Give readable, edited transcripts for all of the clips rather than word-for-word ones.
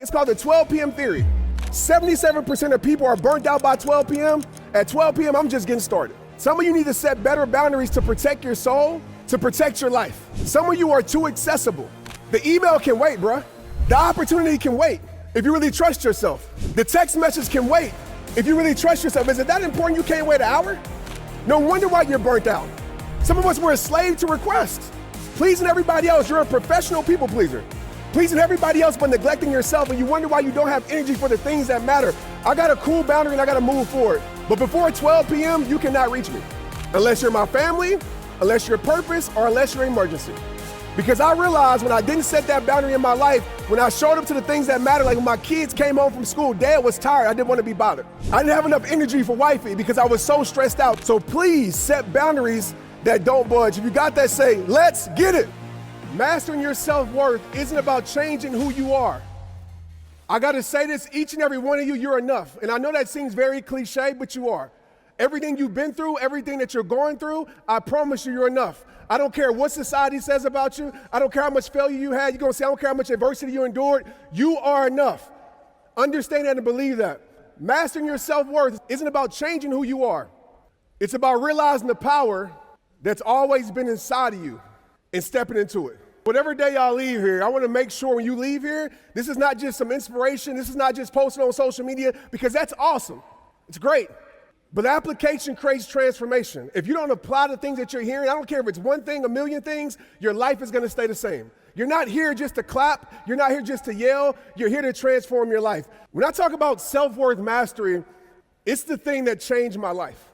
It's called the 12 p.m. theory. 77% of people are burnt out by 12 p.m. At 12 p.m., I'm just getting started. Some of you need to set better boundaries to protect your soul, to protect your life. Some of you are too accessible. The email can wait, bruh. The opportunity can wait if you really trust yourself. The text message can wait if you really trust yourself. Is it that important you can't wait an hour? No wonder why you're burnt out. Some of us were a slave to requests. Pleasing everybody else, you're a professional people pleaser. Pleasing everybody else but neglecting yourself, and you wonder why you don't have energy for the things that matter. I got a cool boundary and I gotta move forward. But before 12 p.m., you cannot reach me. Unless you're my family, unless you're purpose, or unless you're emergency. Because I realized when I didn't set that boundary in my life, when I showed up to the things that matter, like when my kids came home from school, Dad was tired, I didn't want to be bothered. I didn't have enough energy for wifey because I was so stressed out. So please set boundaries that don't budge. If you got that, say, let's get it. Mastering your self-worth isn't about changing who you are. I gotta say this, each and every one of you, you're enough. And I know that seems very cliche, but you are. Everything you've been through, everything that you're going through, I promise you, you're enough. I don't care what society says about you. I don't care how much failure you had. You're gonna say, I don't care how much adversity you endured. You are enough. Understand that and believe that. Mastering your self-worth isn't about changing who you are. It's about realizing the power that's always been inside of you and stepping into it. Whatever day y'all leave here, I want to make sure when you leave here, this is not just some inspiration, this is not just posted on social media, because that's awesome. It's great. But application creates transformation. If you don't apply the things that you're hearing, I don't care if it's one thing, a million things, your life is going to stay the same. You're not here just to clap, you're not here just to yell, you're here to transform your life. When I talk about self-worth mastery, it's the thing that changed my life.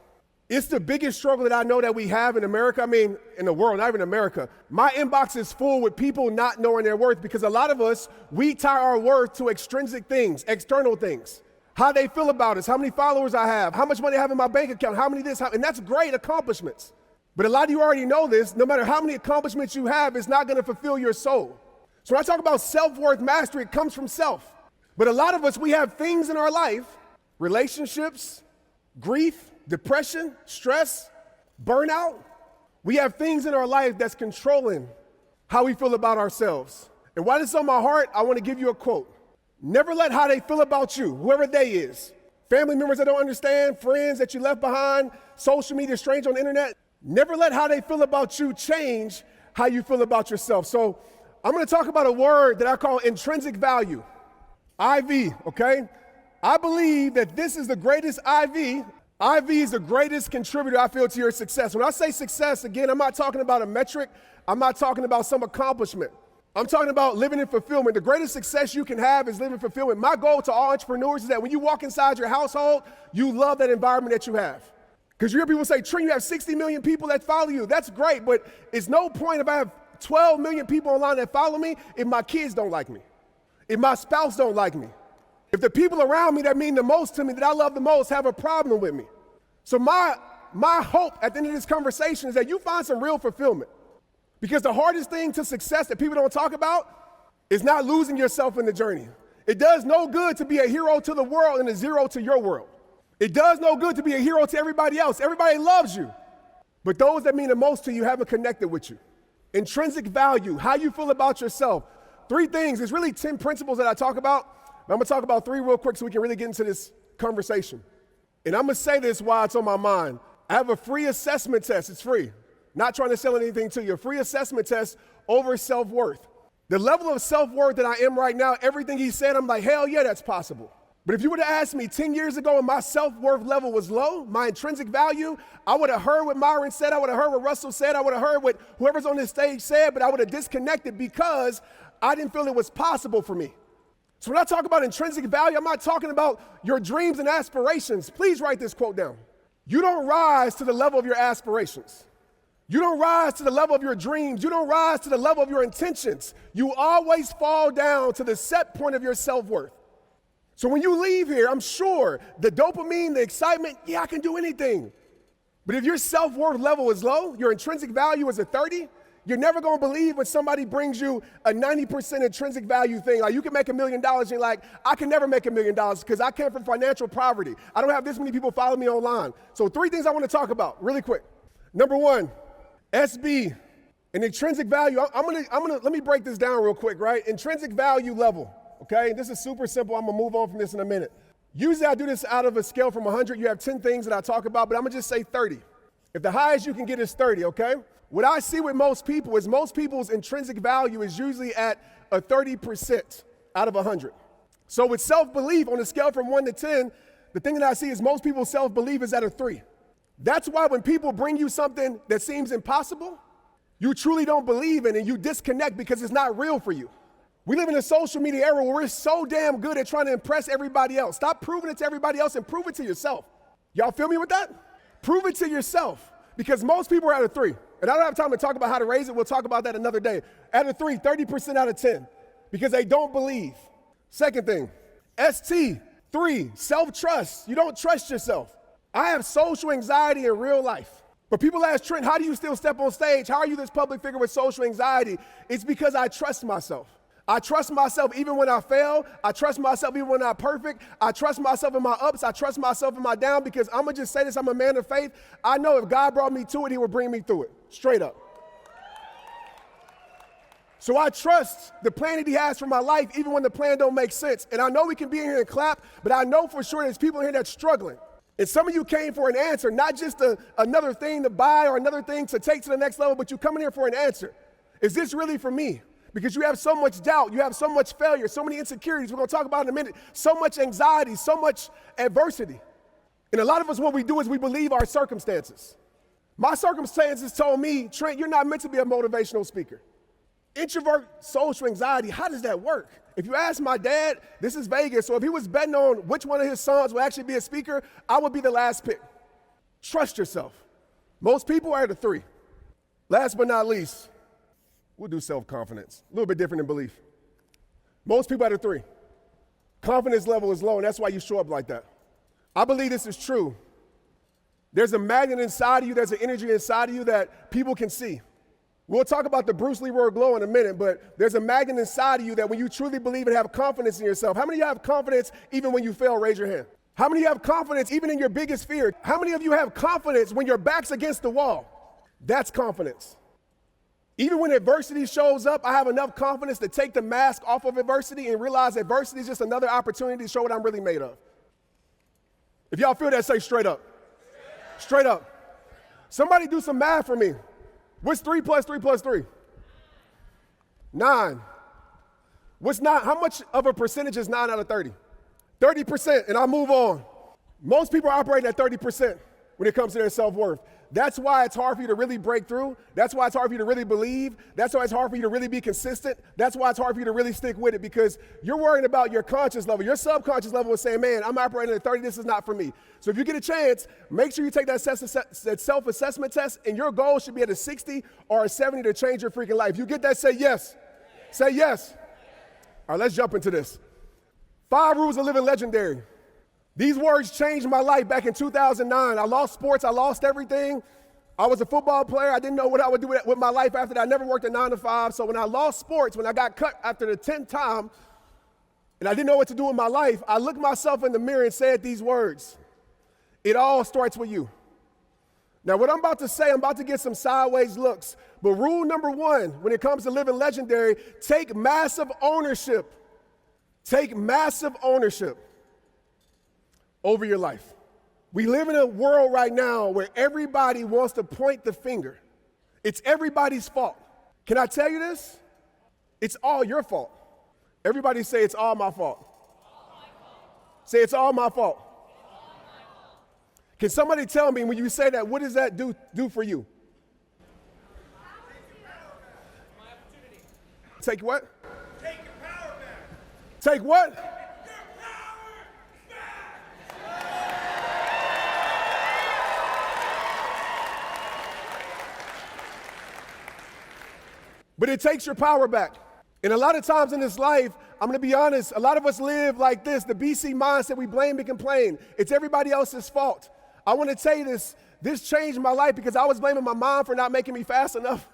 It's the biggest struggle that I know that we have in America. I mean, in the world, not even America. My inbox is full with people not knowing their worth because a lot of us, we tie our worth to extrinsic things, external things. How they feel about us, how many followers I have, how much money I have in my bank account, how many this, and that's great accomplishments. But a lot of you already know this, no matter how many accomplishments you have, it's not gonna fulfill your soul. So when I talk about self-worth mastery, it comes from self. But a lot of us, we have things in our life, relationships, grief, depression, stress, burnout. We have things in our life that's controlling how we feel about ourselves. And while it's on my heart, I want to give you a quote. Never let how they feel about you, whoever they is, family members that don't understand, friends that you left behind, social media, stranger on the internet, never let how they feel about you change how you feel about yourself. So I'm going to talk about a word that I call intrinsic value, IV, okay? I believe that this is the greatest IV. IV is the greatest contributor, I feel, to your success. When I say success, again, I'm not talking about a metric. I'm not talking about some accomplishment. I'm talking about living in fulfillment. The greatest success you can have is living in fulfillment. My goal to all entrepreneurs is that when you walk inside your household, you love that environment that you have. Because you hear people say, Trent, you have 60 million people that follow you. That's great, but it's no point if I have 12 million people online that follow me if my kids don't like me, if my spouse don't like me. If the people around me that mean the most to me, that I love the most, have a problem with me. So my hope at the end of this conversation is that you find some real fulfillment. Because the hardest thing to success that people don't talk about is not losing yourself in the journey. It does no good to be a hero to the world and a zero to your world. It does no good to be a hero to everybody else. Everybody loves you. But those that mean the most to you haven't connected with you. Intrinsic value, how you feel about yourself. 3 things, there's really 10 principles that I talk about. But I'm gonna talk about 3 real quick so we can really get into this conversation. And I'm gonna say this while it's on my mind. I have a free assessment test, it's free. Not trying to sell anything to you, a free assessment test over self-worth. The level of self-worth that I am right now, everything he said, I'm like, hell yeah, that's possible. But if you would have asked me 10 years ago and my self-worth level was low, my intrinsic value, I would have heard what Myron said, I would have heard what Russell said, I would have heard what whoever's on this stage said, but I would have disconnected because I didn't feel it was possible for me. So when I talk about intrinsic value, I'm not talking about your dreams and aspirations. Please write this quote down. You don't rise to the level of your aspirations. You don't rise to the level of your dreams. You don't rise to the level of your intentions. You always fall down to the set point of your self-worth. So when you leave here, I'm sure the dopamine, the excitement, yeah, I can do anything. But if your self-worth level is low, your intrinsic value is a 30, you're never gonna believe when somebody brings you a 90% intrinsic value thing. Like you can make $1 million and you're like, I can never make $1 million because I came from financial poverty. I don't have this many people follow me online. So 3 things I wanna talk about really quick. Number 1, SB, an intrinsic value. Let me break this down real quick, right? Intrinsic value level, okay? This is super simple. I'm gonna move on from this in a minute. Usually I do this out of a scale from 100. You have 10 things that I talk about, but I'm gonna just say 30. If the highest you can get is 30, okay? What I see with most people is most people's intrinsic value is usually at a 30% out of 100. So with self-belief on a scale from 1 to 10, the thing that I see is most people's self-belief is at a 3. That's why when people bring you something that seems impossible, you truly don't believe in it and you disconnect because it's not real for you. We live in a social media era where we're so damn good at trying to impress everybody else. Stop proving it to everybody else and prove it to yourself. Y'all feel me with that? Prove it to yourself, because most people are at a 3. And I don't have time to talk about how to raise it. We'll talk about that another day. At a 3, 30% out of 10, because they don't believe. Second thing, ST, 3, self-trust. You don't trust yourself. I have social anxiety in real life. But people ask, Trent, how do you still step on stage? How are you this public figure with social anxiety? It's because I trust myself. I trust myself even when I fail. I trust myself even when I'm not perfect. I trust myself in my ups. I trust myself in my down, because I'm going to just say this, I'm a man of faith. I know if God brought me to it, he will bring me through it, straight up. So I trust the plan that he has for my life, even when the plan don't make sense. And I know we can be in here and clap, but I know for sure there's people in here that's struggling. And some of you came for an answer, not just another thing to buy or another thing to take to the next level, but you come in here for an answer. Is this really for me? Because you have so much doubt, you have so much failure, so many insecurities, we're gonna talk about in a minute, so much anxiety, so much adversity. And a lot of us, what we do is we believe our circumstances. My circumstances told me, Trent, you're not meant to be a motivational speaker. Introvert social anxiety, how does that work? If you ask my dad, this is Vegas, so if he was betting on which one of his sons would actually be a speaker, I would be the last pick. Trust yourself. Most people are at a 3. Last but not least, we'll do self-confidence. A little bit different than belief. Most people at a 3. Confidence level is low, and that's why you show up like that. I believe this is true. There's a magnet inside of you, there's an energy inside of you that people can see. We'll talk about the Bruce Lee word glow in a minute, but there's a magnet inside of you that when you truly believe and have confidence in yourself. How many of you have confidence even when you fail? Raise your hand. How many of you have confidence even in your biggest fear? How many of you have confidence when your back's against the wall? That's confidence. Even when adversity shows up, I have enough confidence to take the mask off of adversity and realize adversity is just another opportunity to show what I'm really made of. If y'all feel that, say straight up. Straight up. Somebody do some math for me. What's 3 plus 3 plus 3? 9. What's 9? How much of a percentage is 9 out of 30? 30%, and I'll move on. Most people are operating at 30% when it comes to their self-worth. That's why it's hard for you to really break through. That's why it's hard for you to really believe. That's why it's hard for you to really be consistent. That's why it's hard for you to really stick with it, because you're worrying about your conscious level. Your subconscious level is saying, man, I'm operating at 30, this is not for me. So if you get a chance, make sure you take that self-assessment test, and your goal should be at a 60 or a 70 to change your freaking life. You get that, say yes. Say yes. All right, let's jump into this. 5 rules of living legendary. These words changed my life back in 2009. I lost sports. I lost everything. I was a football player. I didn't know what I would do with my life after that. I never worked a 9 to 5. So when I lost sports, when I got cut after the 10th time, and I didn't know what to do with my life, I looked myself in the mirror and said these words. It all starts with you. Now, what I'm about to say, I'm about to get some sideways looks. But rule number 1, when it comes to living legendary, take massive ownership. Take massive ownership over your life. We live in a world right now where everybody wants to point the finger. It's everybody's fault. Can I tell you this? It's all your fault. Everybody say it's all my fault. All my fault. Say it's all my fault. All my fault. Can somebody tell me when you say that, what does that do for you? Take what? Take your power back. Take what? But it takes your power back. And a lot of times in this life, I'm gonna be honest, a lot of us live like this, the BC mindset, we blame and complain. It's everybody else's fault. I wanna tell you this changed my life because I was blaming my mom for not making me fast enough.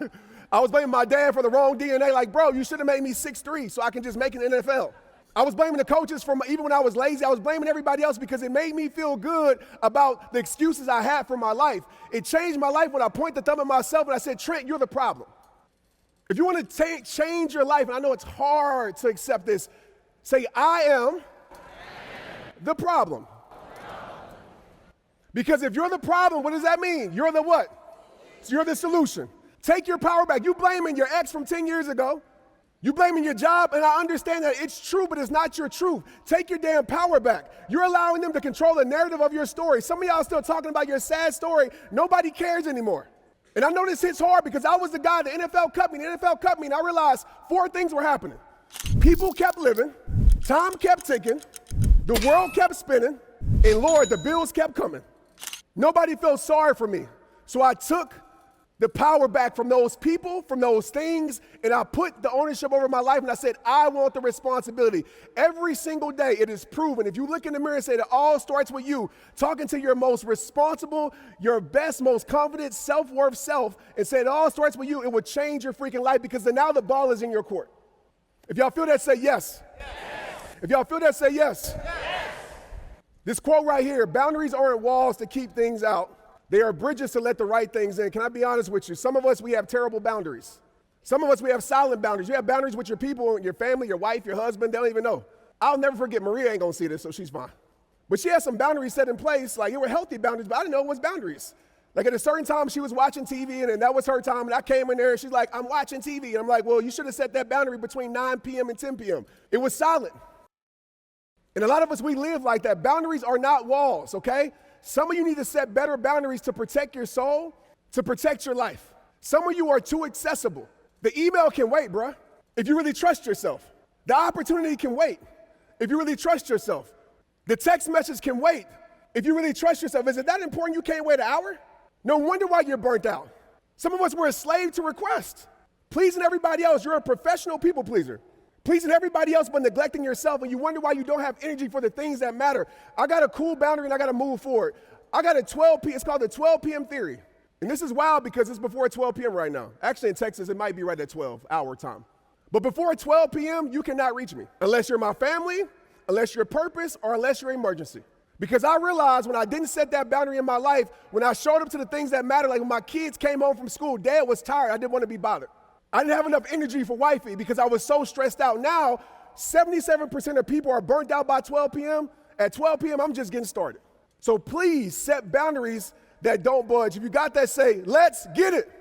I was blaming my dad for the wrong DNA, like, bro, you should have made me 6'3" so I can just make it in the NFL. I was blaming the coaches even when I was lazy. I was blaming everybody else because it made me feel good about the excuses I had for my life. It changed my life when I pointed the thumb at myself and I said, Trent, you're the problem. If you want to change your life, and I know it's hard to accept this, Say, I am the problem. Because if you're the problem, what does that mean? You're the what? So you're the solution. Take your power back. You blaming your ex from 10 years ago. You blaming your job, and I understand that it's true, but it's not your truth. Take your damn power back. You're allowing them to control the narrative of your story. Some of y'all still talking about your sad story. Nobody cares anymore. And I know this hits hard because I was the guy, the NFL cut me, and I realized 4 things were happening. People kept living, time kept ticking, the world kept spinning, and Lord, the bills kept coming. Nobody felt sorry for me. So I took the power back from those people, from those things, and I put the ownership over my life, and I said, I want the responsibility. Every single day, it is proven. If you look in the mirror and say that all starts with you, talking to your most responsible, your best, most confident, self-worth self, and say it all starts with you, it will change your freaking life because then now the ball is in your court. If y'all feel that, say yes. Yes. If y'all feel that, say yes. Yes. This quote right here, boundaries aren't walls to keep things out. They are bridges to let the right things in. Can I be honest with you? Some of us, we have terrible boundaries. Some of us, we have silent boundaries. You have boundaries with your people, your family, your wife, your husband. They don't even know. I'll never forget, Maria ain't gonna see this, so she's fine. But she had some boundaries set in place. Like, it were healthy boundaries, but I didn't know it was boundaries. Like, at a certain time, she was watching TV, and that was her time, and I came in there, and she's like, I'm watching TV. And I'm like, well, you should have set that boundary between 9 p.m. and 10 p.m. It was silent. And a lot of us, we live like that. Boundaries are not walls, okay? Some of you need to set better boundaries to protect your soul, to protect your life. Some of you are too accessible. The email can wait, bruh, if you really trust yourself. The opportunity can wait if you really trust yourself. The text message can wait if you really trust yourself. Is it that important you can't wait an hour? No wonder why you're burnt out. Some of us were a slave to request. Pleasing everybody else, you're a professional people pleaser. Pleasing everybody else but neglecting yourself, and you wonder why you don't have energy for the things that matter. I got a cool boundary and I got to move forward. I got a 12 p.m., it's called the 12 p.m. theory. And this is wild because it's before 12 p.m. right now. Actually in Texas, it might be right at 12 hour time. But before 12 p.m., you cannot reach me unless you're my family, unless you're purpose, or unless you're emergency. Because I realized when I didn't set that boundary in my life, when I showed up to the things that matter, like when my kids came home from school, Dad was tired, I didn't want to be bothered. I didn't have enough energy for wifey because I was so stressed out. Now, 77% of people are burnt out by 12 p.m. At 12 p.m., I'm just getting started. So please set boundaries that don't budge. If you got that, say, let's get it.